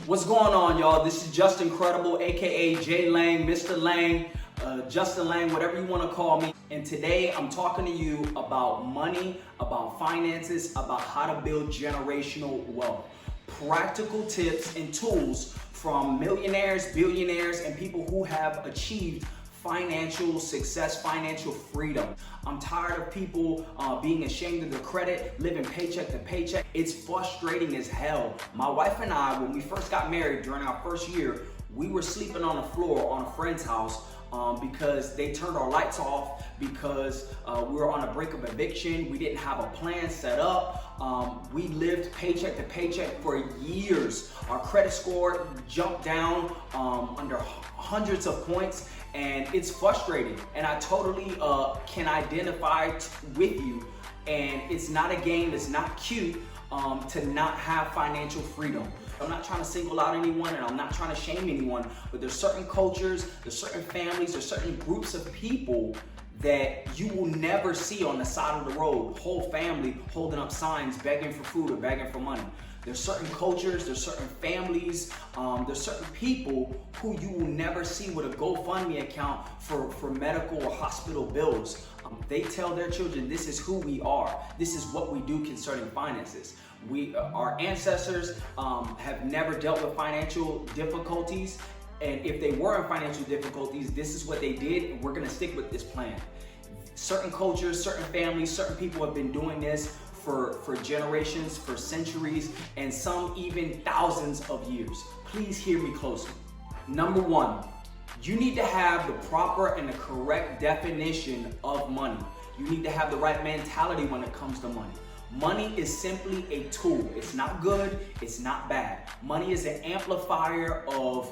What's going on, y'all? This is Justincredible, aka J Lang, Mr. Lang, Justin Lang, whatever you want to call me. And today I'm talking to you about money, about finances, about how to build generational wealth. Practical tips and tools from millionaires, billionaires, and people who have achieved financial success, financial freedom. I'm tired of people being ashamed of their credit, living paycheck to paycheck. It's frustrating as hell. My wife and I, when we first got married during our first year, we were sleeping on the floor on a friend's house because they turned our lights off, because we were on the brink of eviction. We didn't have a plan set up. We lived paycheck to paycheck for years. Our credit score jumped down under hundreds of points, and it's frustrating. And I totally can identify with you. And it's not a game, it's not cute to not have financial freedom. I'm not trying to single out anyone, and I'm not trying to shame anyone, but there's certain cultures, there's certain families, there's certain groups of people that you will never see on the side of the road, whole family holding up signs begging for food or begging for money. There's certain cultures, there's certain families, there's certain people who you will never see with a GoFundMe account for medical or hospital bills. They tell their children, this is who we are. This is what we do concerning finances. Our ancestors have never dealt with financial difficulties. And if they were in financial difficulties, this is what they did, and we're gonna stick with this plan. Certain cultures, certain families, certain people have been doing this for generations, for centuries, and some even thousands of years. Please hear me closely. Number one, you need to have the proper and the correct definition of money. You need to have the right mentality when it comes to money. Money is simply a tool. It's not good, it's not bad. Money is an amplifier of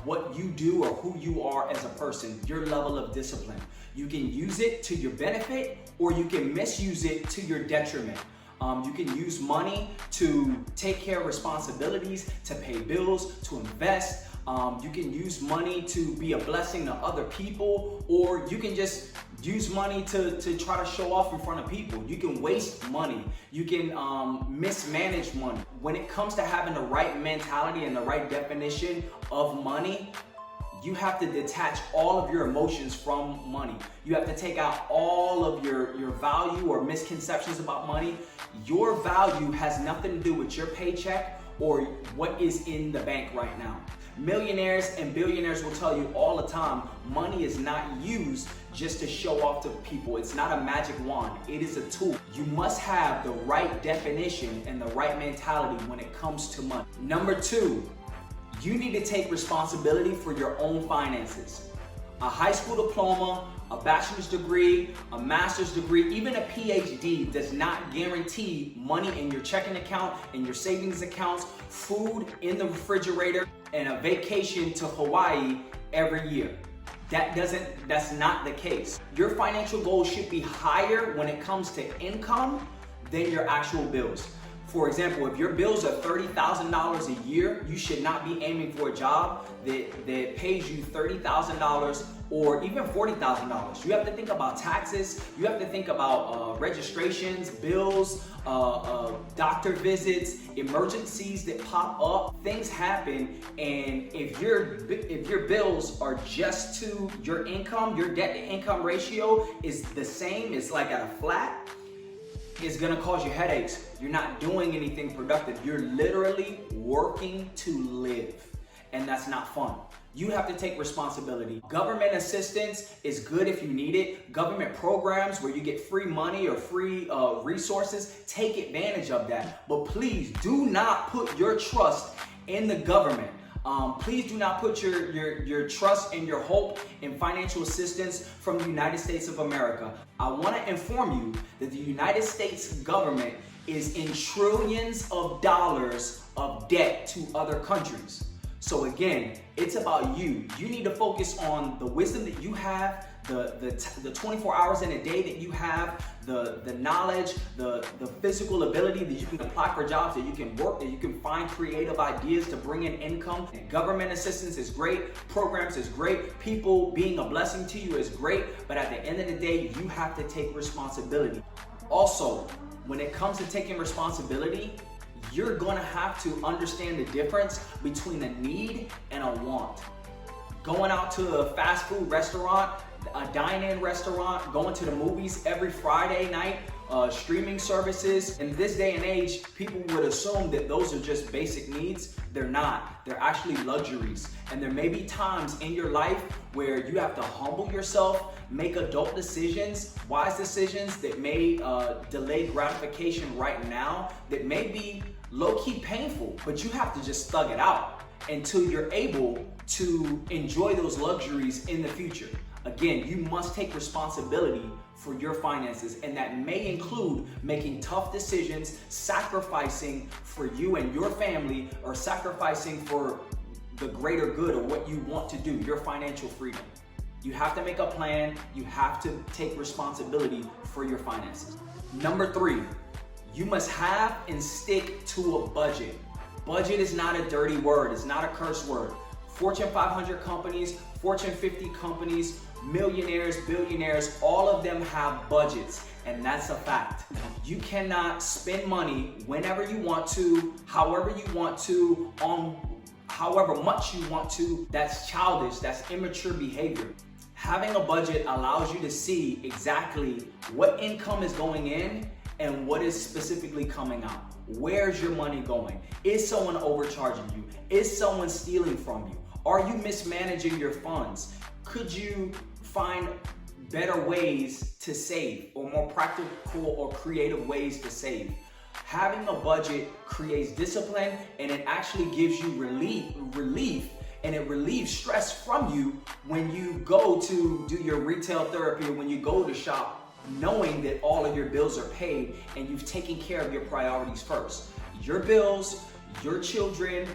what you do or who you are as a person, your level of discipline. You can use it to your benefit, or you can misuse it to your detriment. You can use money to take care of responsibilities, to pay bills, to invest. You can use money to be a blessing to other people, or you can just use money to try to show off in front of people. You can waste money. You can mismanage money. When it comes to having the right mentality and the right definition of money, you have to detach all of your emotions from money. You have to take out all of your value or misconceptions about money. Your value has nothing to do with your paycheck or what is in the bank right now. Millionaires and billionaires will tell you all the time, money is not used just to show off to people. It's not a magic wand, it is a tool. You must have the right definition and the right mentality when it comes to money. Number two, you need to take responsibility for your own finances. A high school diploma, a bachelor's degree, a master's degree, even a PhD does not guarantee money in your checking account, in your savings accounts, food in the refrigerator, and a vacation to Hawaii every year. That's not the case. Your financial goals should be higher when it comes to income than your actual bills. For example, if your bills are $30,000 a year, you should not be aiming for a job that pays you $30,000 or even $40,000. You have to think about taxes. You have to think about registrations, bills, doctor visits, emergencies that pop up. Things happen, and if your bills are just to your income, your debt to income ratio is the same, it's like at a flat, it's gonna cause you headaches. You're not doing anything productive. You're literally working to live, and that's not fun. You have to take responsibility. Government assistance is good if you need it. Government programs where you get free money or free resources, take advantage of that. But please do not put your trust in the government. Please do not put your trust and your hope in financial assistance from the United States of America. I want to inform you that the United States government is in trillions of dollars of debt to other countries. So again, it's about you. You need to focus on the wisdom that you have, the 24 hours in a day that you have, the knowledge, the physical ability that you can apply for jobs, that you can work, that you can find creative ideas to bring in income. And government assistance is great, programs is great, people being a blessing to you is great, but at the end of the day, you have to take responsibility. Also, when it comes to taking responsibility, you're gonna have to understand the difference between a need and a want. Going out to a fast food restaurant, a dine-in restaurant, going to the movies every Friday night, streaming services. In this day and age, people would assume that those are just basic needs. They're not. They're actually luxuries. And there may be times in your life where you have to humble yourself, make adult decisions, wise decisions that may delay gratification right now, that may be low-key painful, but you have to just thug it out until you're able to enjoy those luxuries in the future. Again, you must take responsibility for your finances, and that may include making tough decisions, sacrificing for you and your family, or sacrificing for the greater good of what you want to do, your financial freedom. You have to make a plan. You have to take responsibility for your finances. Number 3, you must have and stick to a budget. Budget is not a dirty word. It's not a curse word. Fortune 500 companies, Fortune 50 companies, millionaires, billionaires, all of them have budgets, and that's a fact. You cannot spend money whenever you want to, however you want to, on however much you want to. That's childish, that's immature behavior. Having a budget allows you to see exactly what income is going in and what is specifically coming out. Where's your money going? Is someone overcharging you? Is someone stealing from you? Are you mismanaging your funds? Could you find better ways to save, or more practical or creative ways to save? Having a budget creates discipline, and it actually gives you relief, and it relieves stress from you when you go to do your retail therapy, or when you go to shop, knowing that all of your bills are paid and you've taken care of your priorities first. Your bills, your children,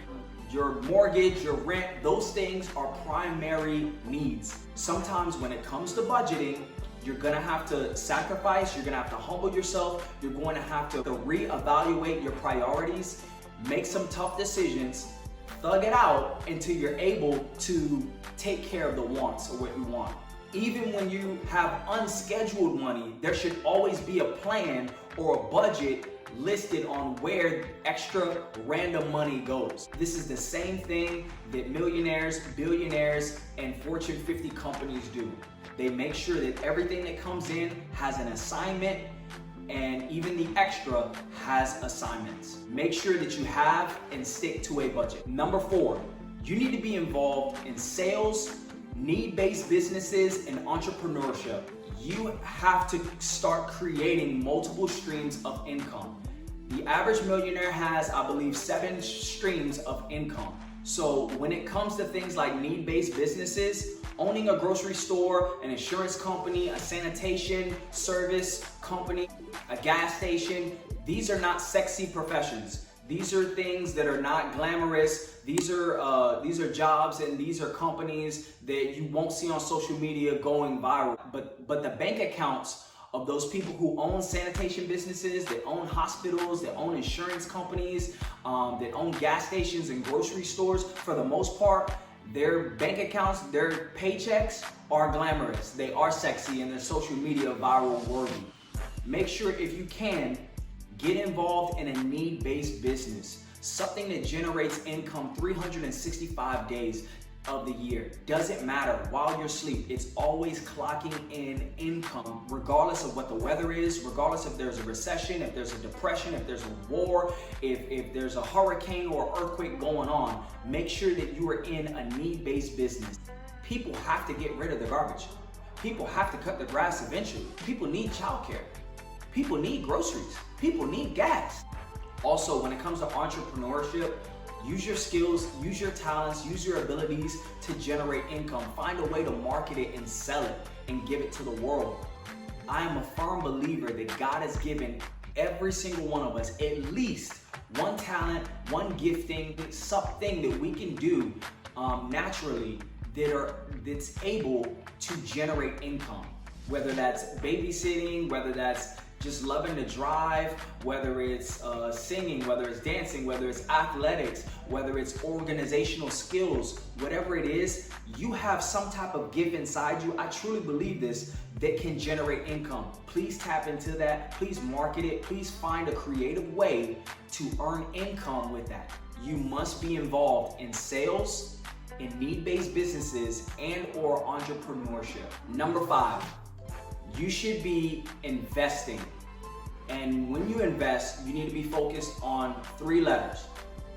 your mortgage, your rent, those things are primary needs. Sometimes when it comes to budgeting, you're gonna have to sacrifice, you're gonna have to humble yourself, you're going to have to reevaluate your priorities, make some tough decisions, thug it out until you're able to take care of the wants or what you want. Even when you have unscheduled money, there should always be a plan or a budget listed on where extra random money goes. This is the same thing that millionaires, billionaires, and Fortune 50 companies do. They make sure that everything that comes in has an assignment, and even the extra has assignments. Make sure that you have and stick to a budget. Number 4, you need to be involved in sales, need-based businesses, and entrepreneurship. You have to start creating multiple streams of income. The average millionaire has, I believe, 7 streams of income. So when it comes to things like need-based businesses, owning a grocery store, an insurance company, a sanitation service company, a gas station, these are not sexy professions. These are things that are not glamorous. These are jobs, and these are companies that you won't see on social media going viral. But the bank accounts of those people who own sanitation businesses, that own hospitals, that own insurance companies, that own gas stations and grocery stores, for the most part, their bank accounts, their paychecks are glamorous. They are sexy, and they're social media viral worthy. Make sure, if you can, get involved in a need-based business, something that generates income 365 days of the year. Doesn't matter while you're asleep, it's always clocking in income, regardless of what the weather is, regardless if there's a recession, if there's a depression, if there's a war, if there's a hurricane or earthquake going on. Make sure that you are in a need-based business. People have to get rid of the garbage. People have to cut the grass eventually. People need childcare. People need groceries. People need gas. Also, when it comes to entrepreneurship, use your skills, use your talents, use your abilities to generate income. Find a way to market it and sell it and give it to the world. I am a firm believer that God has given every single one of us at least one talent, one gifting, something that we can do naturally that's able to generate income. Whether that's babysitting, whether that's just loving to drive, whether it's singing, whether it's dancing, whether it's athletics, whether it's organizational skills, whatever it is, you have some type of gift inside you. I truly believe this, that can generate income. Please tap into that. Please market it. Please find a creative way to earn income with that. You must be involved in sales, in need-based businesses, and or entrepreneurship. Number 5, you should be investing. And when you invest, you need to be focused on 3 letters.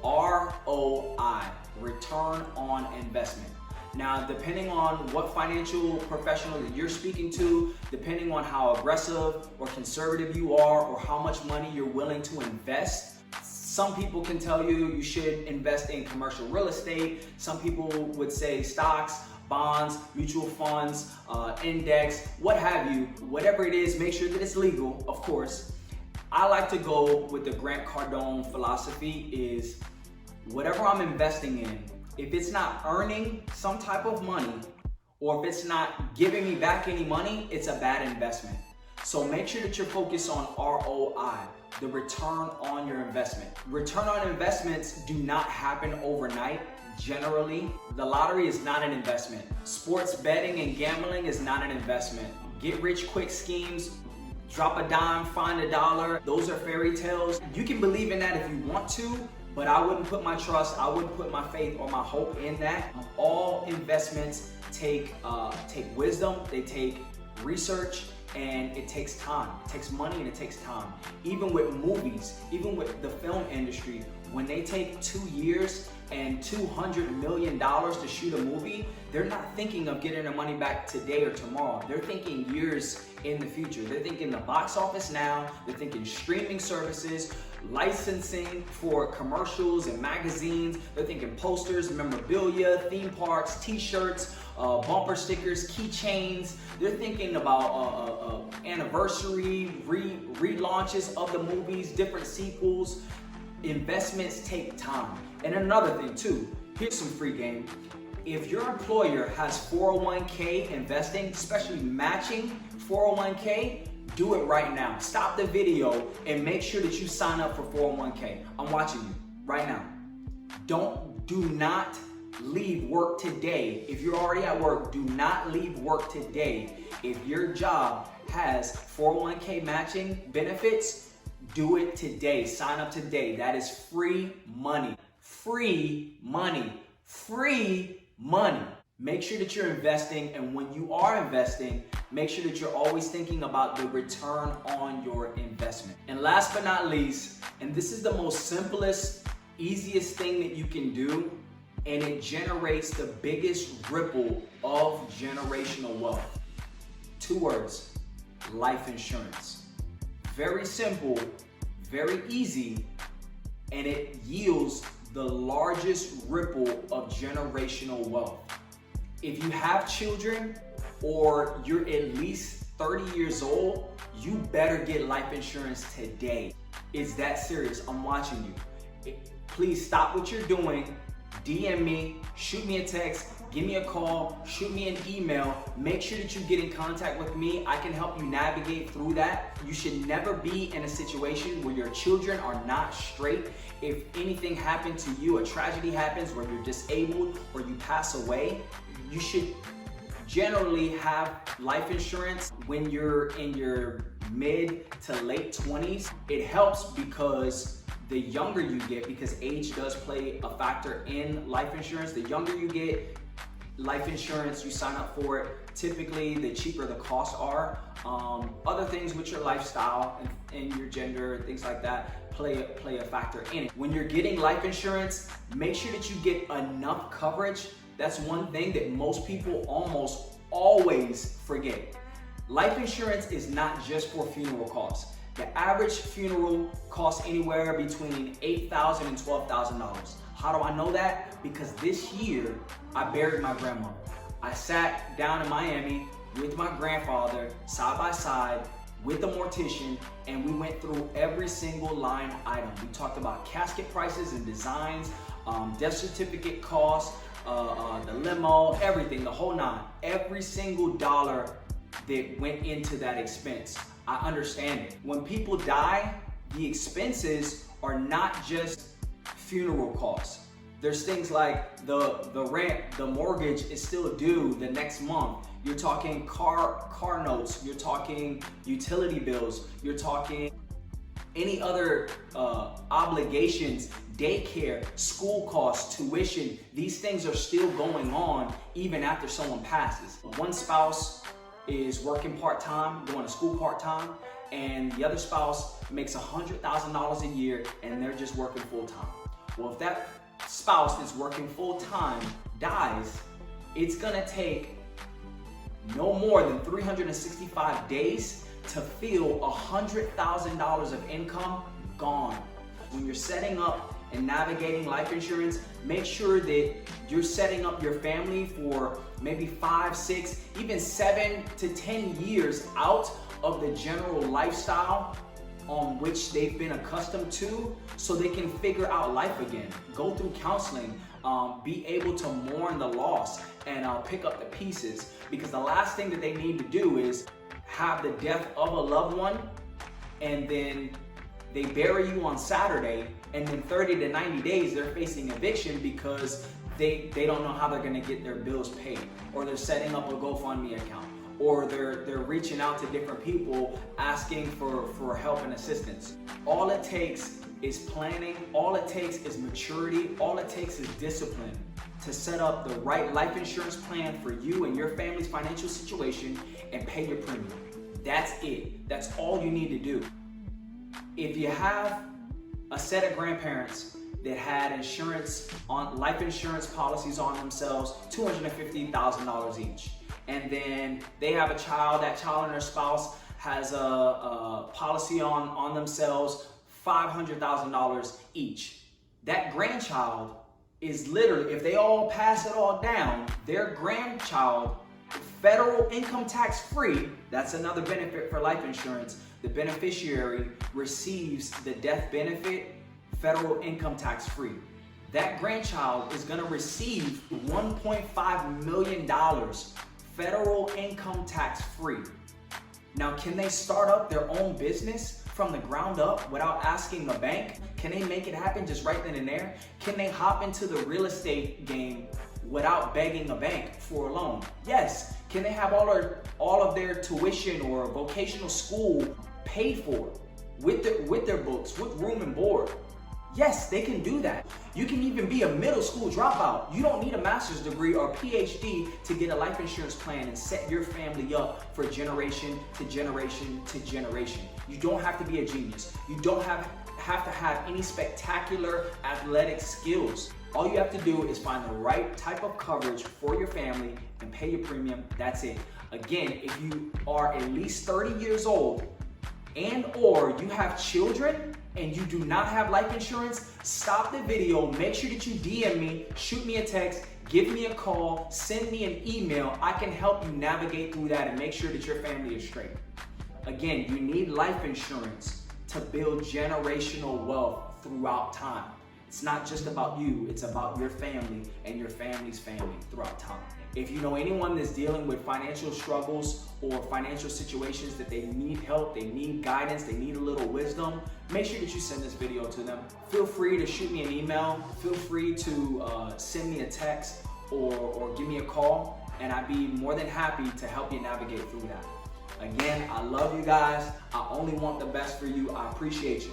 ROI, return on investment. Now, depending on what financial professional that you're speaking to, depending on how aggressive or conservative you are, or how much money you're willing to invest, some people can tell you you should invest in commercial real estate. Some people would say stocks, bonds, mutual funds, index, what have you. Whatever it is, make sure that it's legal, of course. I like to go with the Grant Cardone philosophy is whatever I'm investing in, if it's not earning some type of money, or if it's not giving me back any money, it's a bad investment. So make sure that you're focused on ROI, the return on your investment. Return on investments do not happen overnight. Generally, the lottery is not an investment. Sports betting and gambling is not an investment. Get rich quick schemes, drop a dime, find a dollar. Those are fairy tales. You can believe in that if you want to, but I wouldn't put my trust, I wouldn't put my faith or my hope in that. All investments take wisdom, they take research, and it takes time. It takes money and it takes time. Even with movies, even with the film industry, when they take 2 years and $200 million to shoot a movie, they're not thinking of getting their money back today or tomorrow. They're thinking years in the future. They're thinking the box office now, they're thinking streaming services, licensing for commercials and magazines, they're thinking posters, memorabilia, theme parks, t-shirts, bumper stickers, keychains. They're thinking about anniversary, relaunches of the movies, different sequels. Investments take time. And another thing too, here's some free game. If your employer has 401k investing, especially matching 401k, do it right now. Stop the video and make sure that you sign up for 401k. I'm watching you right now. Do not leave work today. If you're already at work, do not leave work today. If your job has 401k matching benefits, do it today. Sign up today. That is free money. Free money. Free money. Make sure that you're investing, and when you are investing, make sure that you're always thinking about the return on your investment. And last but not least, and this is the most simplest, easiest thing that you can do, and it generates the biggest ripple of generational wealth. 2 words, life insurance. Very simple, very easy, and it yields the largest ripple of generational wealth. If you have children or you're at least 30 years old, you better get life insurance today. It's that serious. I'm watching you. Please stop what you're doing. DM me, shoot me a text, give me a call, shoot me an email. Make sure that you get in contact with me. I can help you navigate through that. You should never be in a situation where your children are not straight. If anything happened to you, a tragedy happens where you're disabled or you pass away, you should generally have life insurance when you're in your mid to late 20s. It helps because the younger you get, because age does play a factor in life insurance, the younger you get, life insurance, you sign up for it, typically the cheaper the costs are. Other things with your lifestyle and your gender, things like that, play a factor in it. When you're getting life insurance, make sure that you get enough coverage. That's one thing that most people almost always forget. Life insurance is not just for funeral costs. The average funeral costs anywhere between $8,000 and $12,000. How do I know that? Because this year, I buried my grandmother. I sat down in Miami with my grandfather, side by side, with the mortician, and we went through every single line item. We talked about casket prices and designs, death certificate costs, the limo, everything, the whole nine. Every single dollar that went into that expense. I understand it. When people die, the expenses are not just funeral costs. There's things like the rent, the mortgage is still due the next month. You're talking car notes, you're talking utility bills, you're talking any other obligations, daycare, school costs, tuition. These things are still going on even after someone passes. One spouse is working part-time, going to school part-time, and the other spouse makes $100,000 a year and they're just working full-time. Well, if that spouse that's working full-time dies, it's gonna take no more than 365 days to feel $100,000 of income gone. When you're setting up and navigating life insurance, make sure that you're setting up your family for maybe 5, 6, even 7 to 10 years out of the general lifestyle on which they've been accustomed to, so they can figure out life again. Go through counseling, be able to mourn the loss and pick up the pieces, because the last thing that they need to do is have the death of a loved one and then they bury you on Saturday, and then 30 to 90 days they're facing eviction because they don't know how they're gonna get their bills paid, or they're setting up a GoFundMe account, or they're reaching out to different people asking for help and assistance. All it takes is planning, all it takes is maturity, all it takes is discipline to set up the right life insurance plan for you and your family's financial situation and pay your premium. That's it. That's all you need to do. If you have a set of grandparents that had life insurance policies on themselves, $250,000 each, and then they have a child, that child and their spouse has a policy on themselves, $500,000 each. That grandchild is literally, if they all pass it all down, their grandchild, federal income tax free, that's another benefit for life insurance. The beneficiary receives the death benefit, federal income tax free. That grandchild is gonna receive $1.5 million federal income tax free. Now, can they start up their own business from the ground up without asking a bank? Can they make it happen just right then and there? Can they hop into the real estate game without begging a bank for a loan? Yes. Can they have all of their tuition or vocational school paid for with their books, with room and board? Yes, they can do that. You can even be a middle school dropout. You don't need a master's degree or PhD to get a life insurance plan and set your family up for generation to generation to generation. You don't have to be a genius. You don't have to have any spectacular athletic skills. All you have to do is find the right type of coverage for your family and pay your premium. That's it. Again, if you are at least 30 years old and or you have children and you do not have life insurance, stop the video, make sure that you DM me, shoot me a text, give me a call, send me an email. I can help you navigate through that and make sure that your family is straight. Again, you need life insurance to build generational wealth throughout time. It's not just about you, it's about your family and your family's family throughout time. If you know anyone that's dealing with financial struggles or financial situations that they need help, they need guidance, they need a little wisdom, make sure that you send this video to them. Feel free to shoot me an email, feel free to send me a text or give me a call, and I'd be more than happy to help you navigate through that. Again, I love you guys. I only want the best for you. I appreciate you.